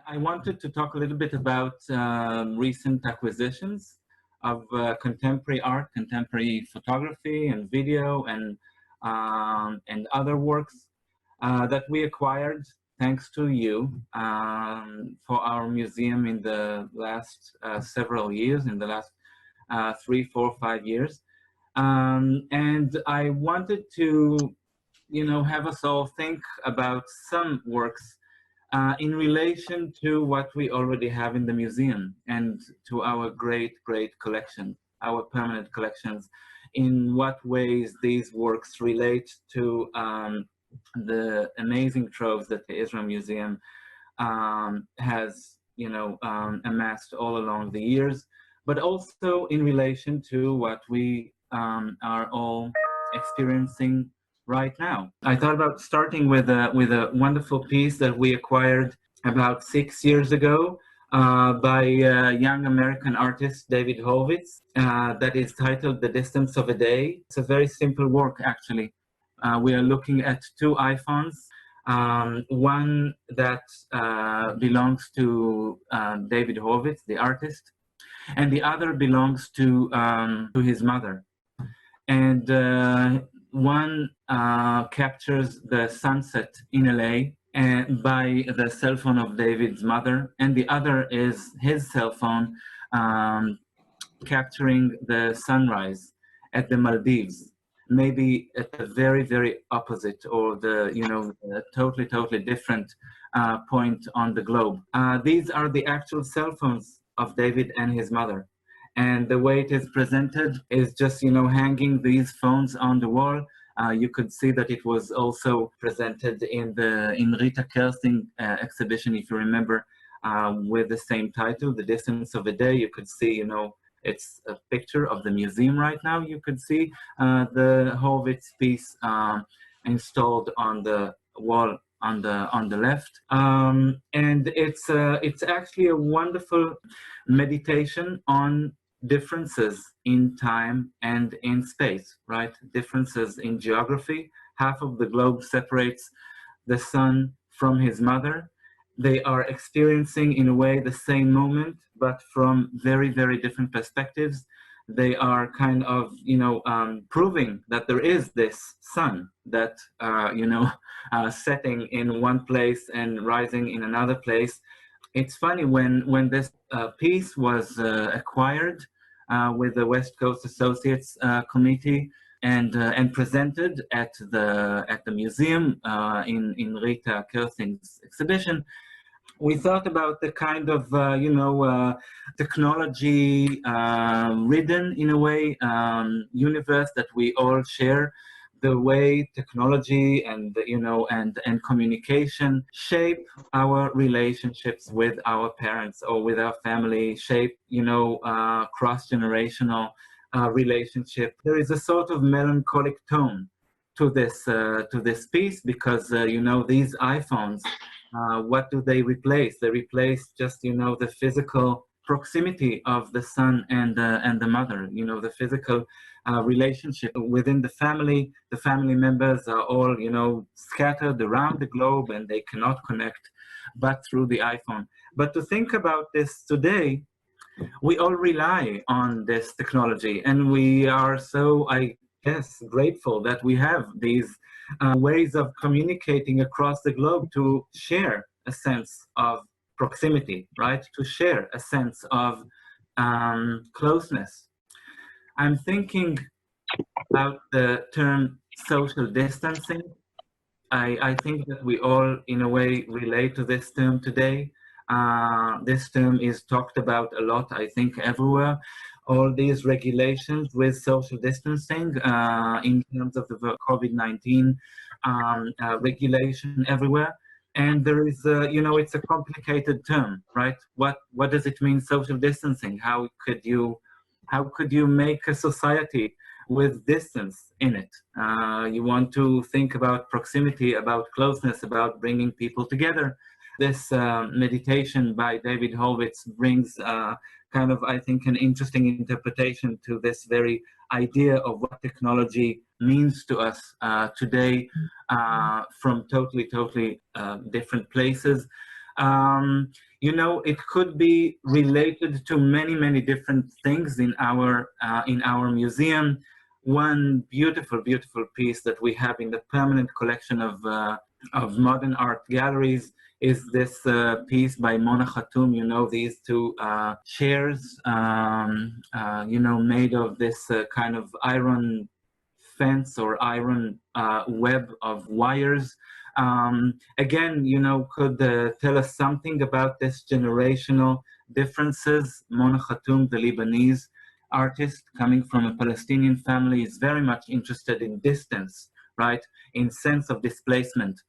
I wanted to talk a little bit about recent acquisitions of contemporary art, contemporary photography and video and other works that we acquired thanks to you for our museum in the last several years, in the last 3, 4, 5 years. And I wanted to, have us all think about some works in relation to what we already have in the museum and to our great collection, our permanent collections, in what ways these works relate to the amazing troves that the Israel Museum has, amassed all along the years, but also in relation to what we are all experiencing right now. I thought about starting with a wonderful piece that we acquired about 6 years ago by young American artist David Horowitz that is titled The Distance of a Day. It's a very simple work, actually. We are looking at 2 iPhones, one that belongs to David Horowitz, the artist, and the other belongs to his mother. And one captures the sunset in LA by the cell phone of David's mother, and the other is his cell phone capturing the sunrise at the Maldives, maybe at the very opposite, or the totally different point on the globe. These are the actual cell phones of David and his mother. And the way it is presented is just, hanging these phones on the wall. You could see that it was also presented in Rita Kersting exhibition, if you remember, with the same title, The Distance of a Day. You could see, it's a picture of the museum right now. You could see the Horowitz piece installed on the wall on the left, and it's actually a wonderful meditation on differences in time and in space, right? Differences in geography. Half of the globe separates the son from his mother. They are experiencing, in a way, the same moment, but from very different perspectives. They are kind of, proving that there is this sun that, setting in one place and rising in another place. It's funny, when this piece was acquired with the West Coast Associates Committee and presented at the museum in Rita Kersting's exhibition, we thought about the kind of technology ridden, in a way, universe that we all share. The way technology and communication shape our relationships with our parents or with our family, shape cross-generational relationship. There is a sort of melancholic tone to this piece, because these iPhones, what do they replace? They replace just the physical proximity of the son and the mother. The physical relationship within the family. The family members are all scattered around the globe, and they cannot connect but through the iPhone. But to think about this today, we all rely on this technology, and we are so, I guess, grateful that we have these ways of communicating across the globe to share a sense of proximity, right? To share a sense of closeness. I'm thinking about the term social distancing. I think that we all, in a way, relate to this term today. This term is talked about a lot, I think, everywhere. All these regulations with social distancing in terms of the COVID-19 regulation everywhere. And there is, it's a complicated term, right? What does it mean, social distancing? How could you make a society with distance in it? You want to think about proximity, about closeness, about bringing people together. This meditation by David Horowitz brings kind of, I think, an interesting interpretation to this very idea of what technology means to us today from totally different places. It could be related to many different things in our museum. One beautiful piece that we have in the permanent collection of modern art galleries is this piece by Mona Khatoum. These two chairs, made of this kind of iron fence or iron web of wires. Again, could tell us something about this generational differences. Mona Khatoum, the Lebanese artist coming from a Palestinian family, is very much interested in distance, right? In sense of displacement,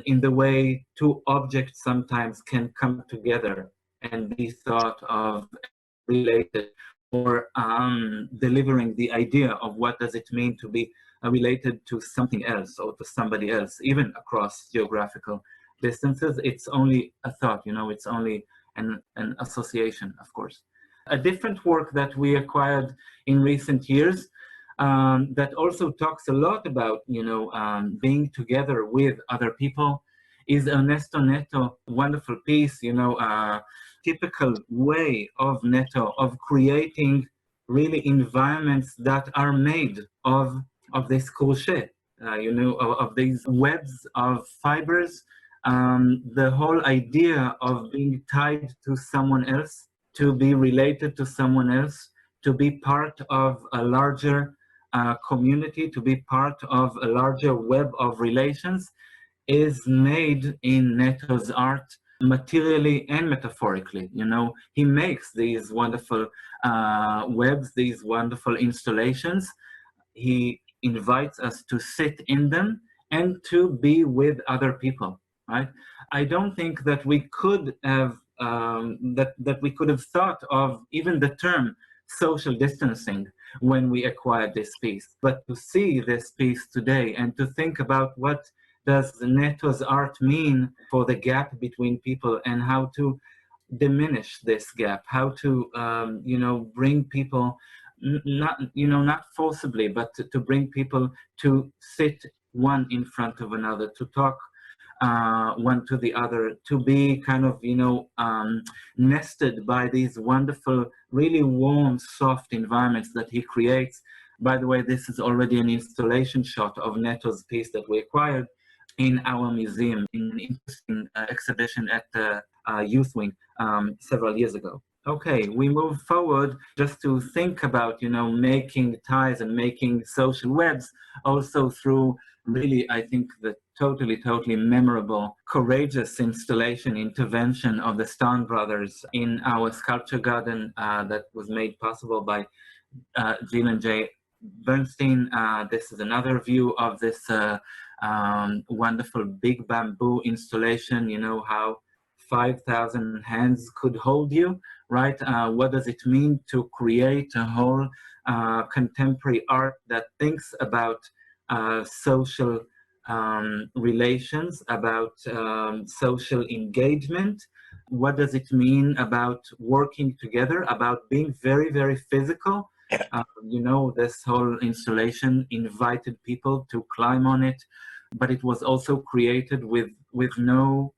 in the way two objects sometimes can come together and be thought of related, or delivering the idea of what does it mean to be related to something else or to somebody else, even across geographical distances. It's only a thought, it's only an association, of course. A different work that we acquired in recent years that also talks a lot about, being together with other people is Ernesto Neto, wonderful piece, typical way of Neto of creating really environments that are made of this crochet, of these webs of fibers. The whole idea of being tied to someone else, to be related to someone else, to be part of a larger community, to be part of a larger web of relations, is made in Neto's art, materially and metaphorically. He makes these wonderful webs, these wonderful installations. He invites us to sit in them and to be with other people, right? I don't think that we could have that we could have thought of even the term social distancing when we acquired this piece. But to see this piece today and to think about what does Neto's art mean for the gap between people, and how to diminish this gap, how to bring people, not forcibly, but to bring people to sit one in front of another, to talk one to the other, to be kind of nested by these wonderful, really warm, soft environments that he creates. By the way, this is already an installation shot of Neto's piece that we acquired in our museum in an interesting exhibition at the Youth Wing several years ago. Okay, we move forward just to think about, making ties and making social webs also through really, I think, the totally memorable, courageous installation intervention of the Stone Brothers in our sculpture garden that was made possible by Jill and Jay Bernstein. This is another view of this wonderful big bamboo installation. How 5,000 hands could hold you, right? What does it mean to create a whole contemporary art that thinks about social relations, about social engagement? What does it mean about working together, about being very physical? This whole installation invited people to climb on it, but it was also created with no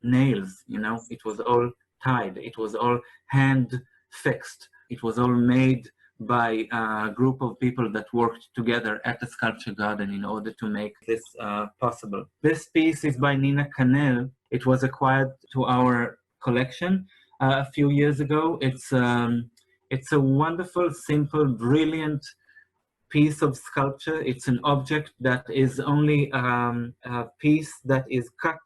nails. It was all tied, it was all hand fixed, it was all made by a group of people that worked together at the sculpture garden in order to make this possible. This piece is by Nina Canel. It was acquired to our collection a few years ago. It's a wonderful, simple, brilliant piece of sculpture. It's an object that is only a piece that is cut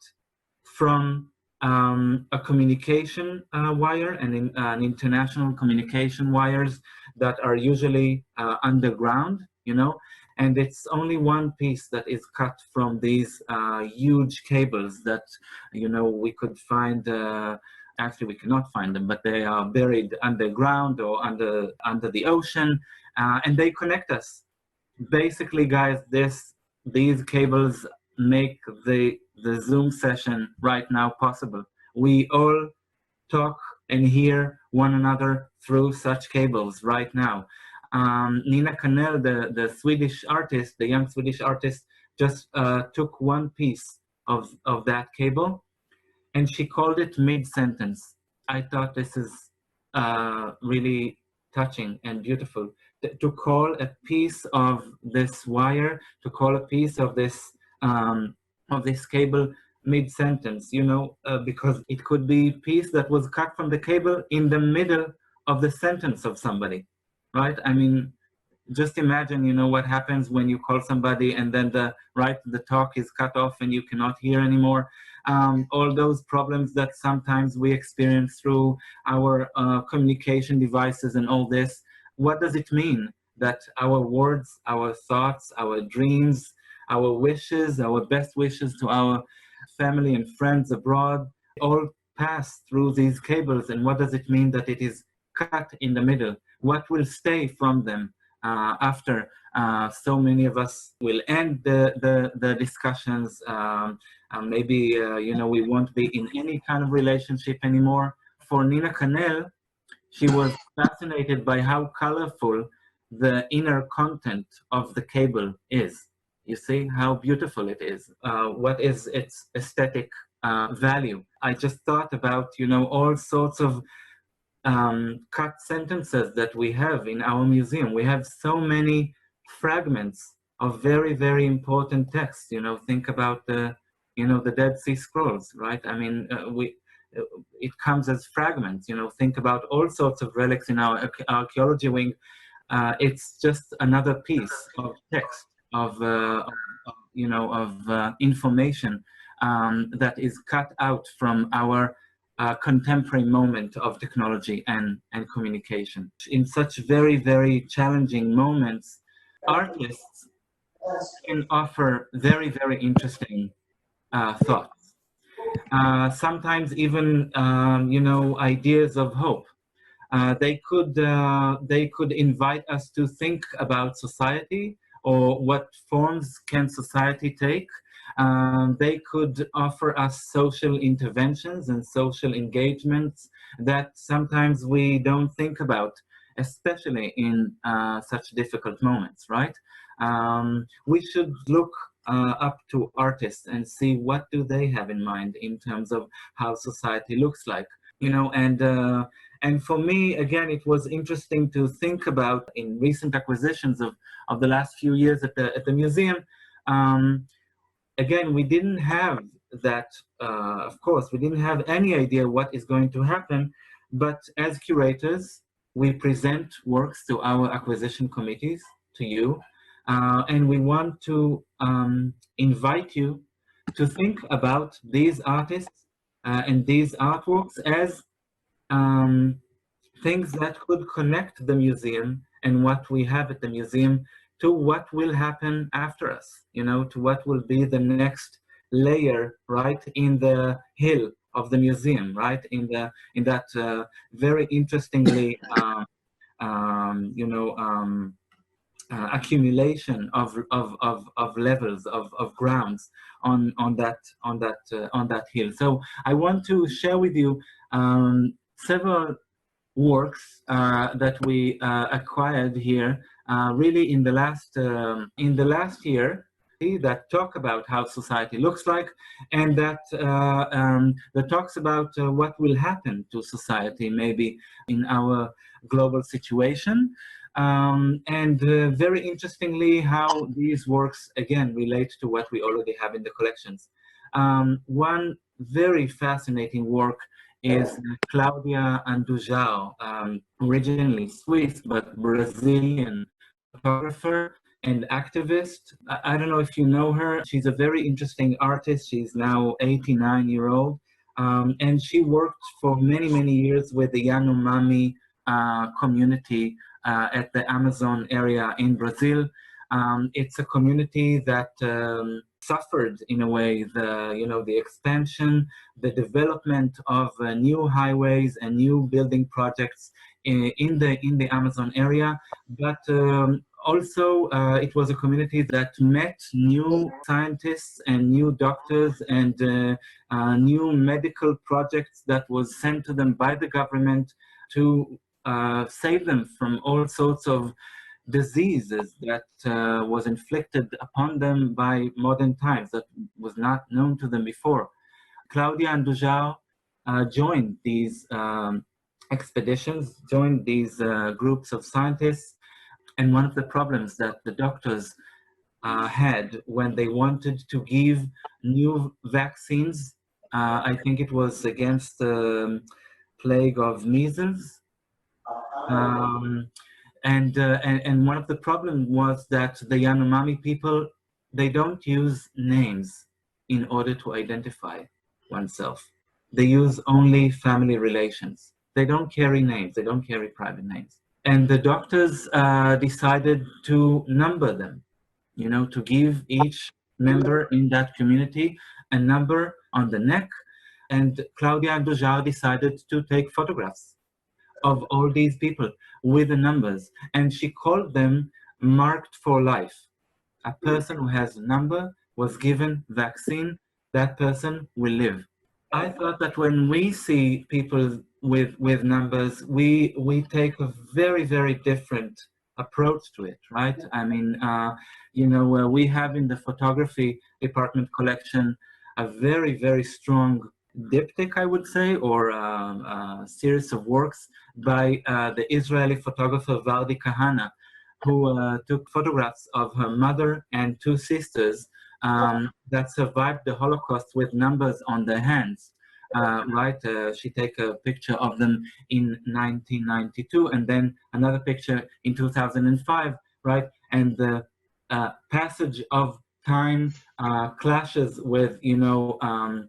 from a communication wire, and an international communication wires that are usually underground, and it's only one piece that is cut from these huge cables that, we could find. Actually, we cannot find them, but they are buried underground or under the ocean, and they connect us. Basically, guys, these cables make the Zoom session right now possible. We all talk and hear one another through such cables right now. Nina Canel, the Swedish artist, the young Swedish artist, just took one piece of that cable and she called it mid-sentence. I thought this is really touching and beautiful. To call a piece of this wire, to call a piece of this cable mid-sentence, you know, because it could be a piece that was cut from the cable in the middle of the sentence of somebody, right? I mean, just imagine, you know, what happens when you call somebody and then the talk is cut off and you cannot hear anymore. All those problems that sometimes we experience through our communication devices and all this. What does it mean that our words, our thoughts, our dreams, our wishes, our best wishes to our family and friends abroad, all pass through these cables? And what does it mean that it is cut in the middle? What will stay from them after so many of us will end the discussions? Maybe you know, we won't be in any kind of relationship anymore. For Nina Kanel, she was fascinated by how colorful the inner content of the cable is. You see how beautiful it is. What is its aesthetic value? I just thought about, you know, all sorts of cut sentences that we have in our museum. We have so many fragments of very, very important texts. You know, think about the, you know, the Dead Sea Scrolls, right? I mean, it comes as fragments. You know, think about all sorts of relics in our archaeology wing. It's just another piece of text, of you know, of information that is cut out from our contemporary moment of technology and communication. In such very, very challenging moments, artists can offer very, very interesting thoughts. Sometimes even, you know, ideas of hope. They could invite us to think about society, or what forms can society take. They could offer us social interventions and social engagements that sometimes we don't think about, especially in such difficult moments, right? We should look up to artists and see what do they have in mind in terms of how society looks like, you know. And for me, again, it was interesting to think about in recent acquisitions of the last few years at the museum. Again, we didn't have that, of course, we didn't have any idea what is going to happen, but as curators, we present works to our acquisition committees, to you, and we want to invite you to think about these artists and these artworks as things that could connect the museum and what we have at the museum to what will happen after us, you know, to what will be the next layer, right, in the hill of the museum, right, in that very interestingly, you know, accumulation of levels of grounds on that hill. So I want to share with you several works that we acquired here really in the last year, that talk about how society looks like, and that talks about what will happen to society maybe in our global situation. And very interestingly, how these works again relate to what we already have in the collections. One very fascinating work is Claudia Andujao, originally Swiss but Brazilian photographer and activist. I don't know if you know her. She's a very interesting artist. She's now 89-year-old, and she worked for many, many years with the Yanomami community at the Amazon area in Brazil. It's a community that suffered in a way the expansion, the development of new highways and new building projects in the Amazon area, but also it was a community that met new scientists and new doctors and new medical projects that was sent to them by the government to save them from all sorts of diseases that was inflicted upon them by modern times that was not known to them before. Claudia and Dujal joined these expeditions, joined these groups of scientists. And one of the problems that the doctors had when they wanted to give new vaccines, I think it was against the plague of measles. Um, and one of the problems was that the Yanomami people, they don't use names in order to identify oneself. They use only family relations. They don't carry names. They don't carry private names. And the doctors decided to number them, you know, to give each member in that community a number on the neck. And Claudia and Dujar decided to take photographs of all these people with the numbers, and she called them marked for life. A person who has a number was given vaccine, that person will live. I thought that when we see people with numbers, we take a very different approach to it, right? I mean, you know, we have in the photography department collection a very strong diptych, I would say, or a series of works by the Israeli photographer Vardi Kahana, who took photographs of her mother and two sisters that survived the Holocaust with numbers on their hands. Right, she take a picture of them in 1992, and then another picture in 2005. Right, and the passage of time clashes with, you know,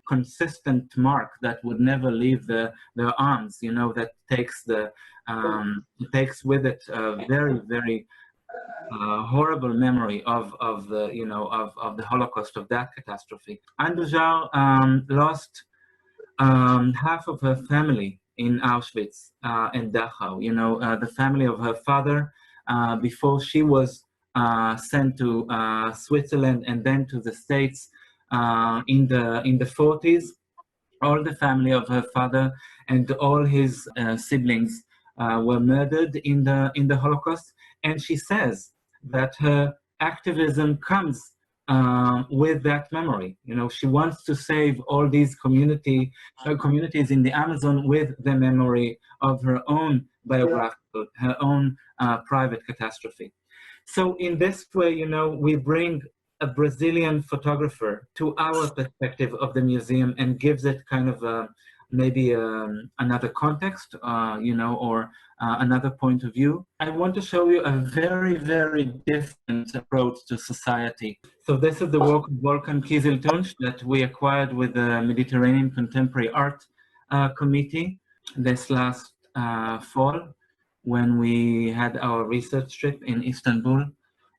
consistent mark that would never leave their arms. You know, that takes the takes with it a very horrible memory of the, you know, of the Holocaust, of that catastrophe. Andujar lost half of her family in Auschwitz and Dachau. You know, the family of her father before she was sent to Switzerland and then to the States in the 40s. All the family of her father and all his siblings were murdered in the Holocaust, and she says that her activism comes with that memory. You know, she wants to save all these communities in the Amazon with the memory of her own biographical, her own private catastrophe. So in this way, you know, we bring a Brazilian photographer to our perspective of the museum and gives it kind of maybe another context, you know, or another point of view. I want to show you a very different approach to society. So this is the work of Volkan Kiziltunç that we acquired with the Mediterranean Contemporary Art Committee this last fall, when we had our research trip in Istanbul.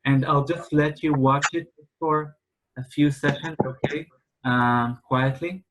And I'll just let you watch it for a few seconds, okay? Quietly.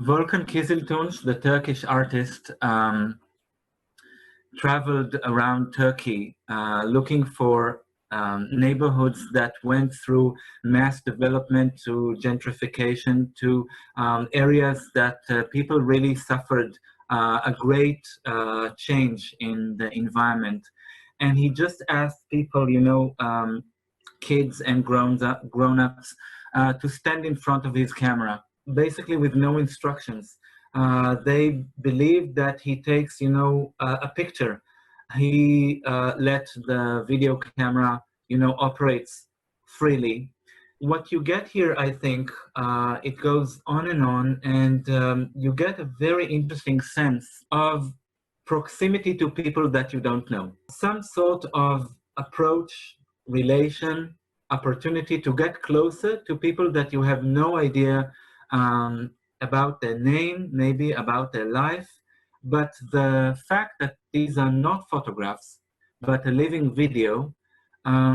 Volkan Kiziltunç, the Turkish artist, traveled around Turkey looking for neighborhoods that went through mass development, to gentrification, to areas that people really suffered a great change in the environment. And he just asked people, you know, kids and grown-ups to stand in front of his camera, basically with no instructions. They believe that he takes, you know, a picture. He let the video camera, you know, operates freely. What you get here, I think, it goes on, and you get a very interesting sense of proximity to people that you don't know. Some sort of approach, relation, opportunity to get closer to people that you have no idea about their name, maybe about their life. But the fact that these are not photographs, but a living video,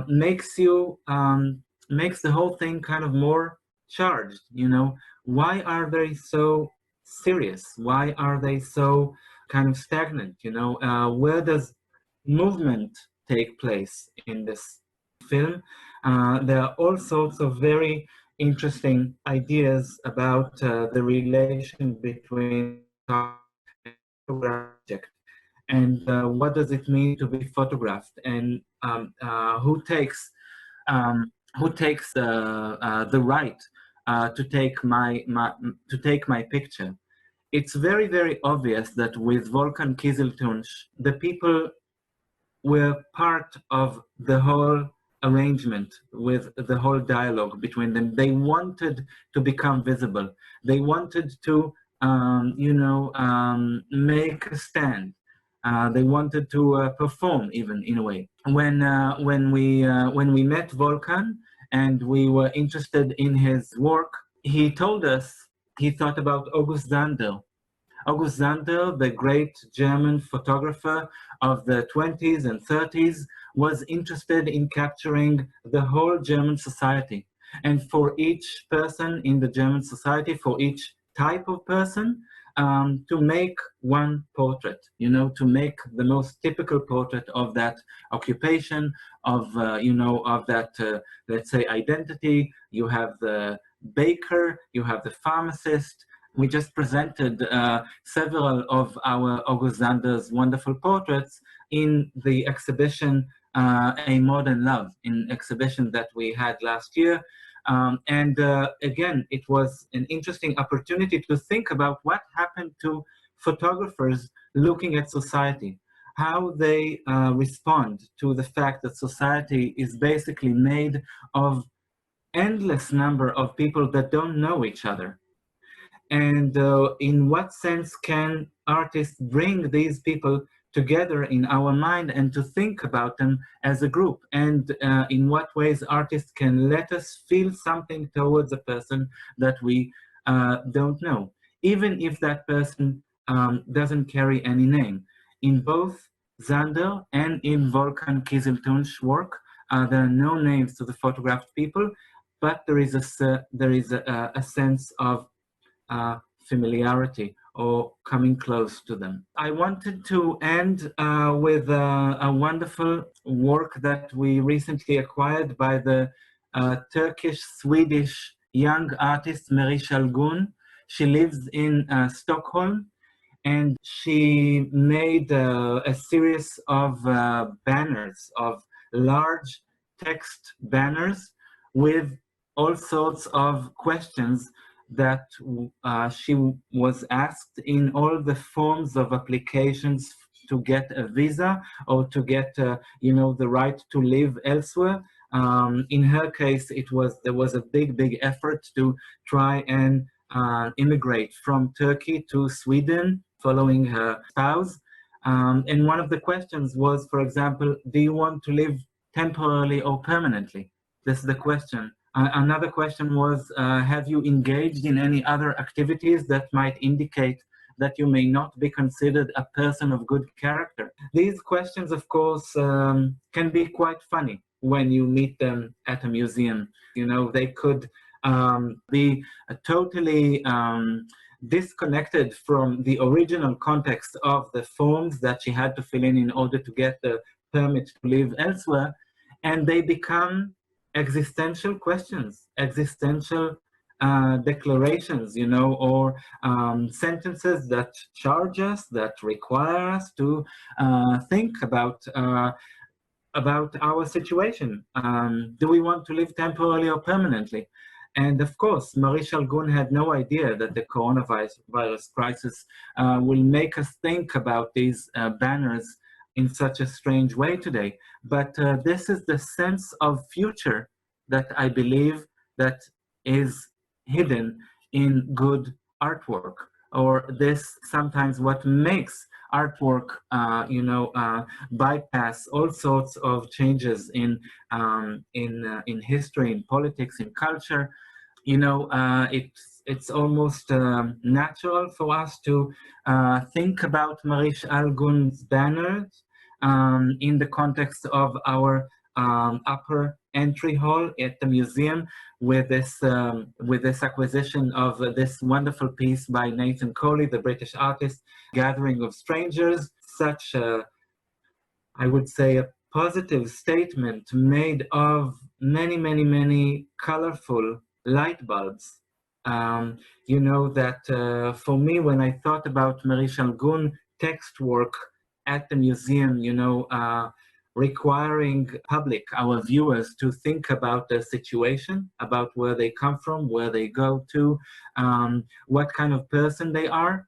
makes the whole thing kind of more charged. You know, why are they so serious? Why are they so kind of stagnant? Where does movement take place in this film? There are all sorts of very interesting ideas about the relation between and subject, and what does it mean to be photographed, and who takes um, the right to take my picture. It's very, very obvious that with Volkan Kiziltunç, the people were part of the whole arrangement, with the whole dialogue between them. They wanted to become visible. They wanted to, make a stand. They wanted to perform, even in a way. When we met Volkan and we were interested in his work, he told us he thought about August Zander. August Zander, the great German photographer of the 20s and 30s, was interested in capturing the whole German society. And for each person in the German society, for each type of person, to make one portrait, to make the most typical portrait of that occupation, of that, let's say, identity. You have the baker, you have the pharmacist. We just presented several of our August Zander's wonderful portraits in the exhibition A Modern Love, in exhibition that we had last year. Again, it was an interesting opportunity to think about what happened to photographers looking at society, how they respond to the fact that society is basically made of endless number of people that don't know each other. And in what sense can artists bring these people together in our mind and to think about them as a group? And in what ways artists can let us feel something towards a person that we don't know, even if that person doesn't carry any name. In both Zander and in Volkan Kiziltunç's work, there are no names to the photographed people, but there is a sense of familiarity or coming close to them. I wanted to end with a wonderful work that we recently acquired by the Turkish-Swedish young artist Meri Shalgun. She lives in Stockholm, and she made a series of banners, of large text banners with all sorts of questions that she was asked in all the forms of applications to get a visa or to get the right to live elsewhere. In her case, there was a big effort to try and immigrate from Turkey to Sweden following her spouse. And one of the questions was, for example, do you want to live temporarily or permanently? This is the question. Another question was, have you engaged in any other activities that might indicate that you may not be considered a person of good character? These questions, of course, can be quite funny when you meet them at a museum. They could be totally disconnected from the original context of the forms that she had to fill in order to get the permit to live elsewhere, and they become existential questions, existential declarations, or sentences that charge us, that require us to think about our situation. Do we want to live temporarily or permanently? And of course, Meri Shalgun had no idea that the coronavirus crisis will make us think about these banners in such a strange way today. But this is the sense of future that I believe that is hidden in good artwork, or this sometimes what makes artwork, bypass all sorts of changes in history, in politics, in culture. It's almost natural for us to think about Meri Shalgun's banners in the context of our upper entry hall at the museum with this acquisition of this wonderful piece by Nathan Coley, the British artist, Gathering of Strangers. Such a, I would say, a positive statement made of many, many, many colorful light bulbs. You know that for me, when I thought about Mary Shalgun text work at the museum, you know, requiring public, our viewers, to think about the situation, about where they come from, where they go to, what kind of person they are.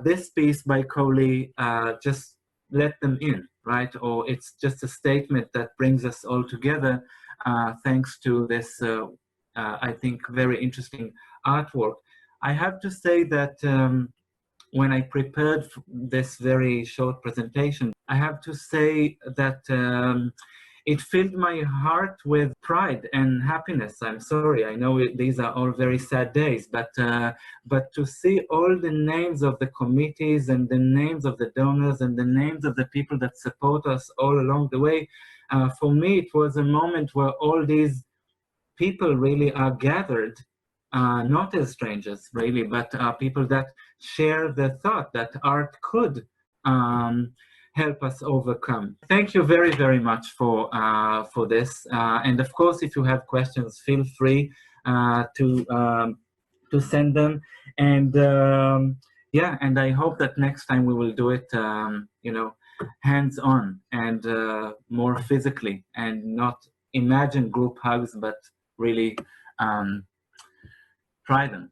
This piece by Coley just let them in, right? Or it's just a statement that brings us all together thanks to this, I think, very interesting artwork. I have to say that when I prepared this very short presentation, I have to say that it filled my heart with pride and happiness. I'm sorry, I know these are all very sad days, but to see all the names of the committees and the names of the donors and the names of the people that support us all along the way, for me it was a moment where all these people really are gathered, not as strangers really, but people that share the thought that art could help us overcome. Thank you very, very much for this. And of course, if you have questions, feel free to send them. And yeah, and I hope that next time we will do it, you know, hands-on and more physically, and not imagine group hugs, but really try them.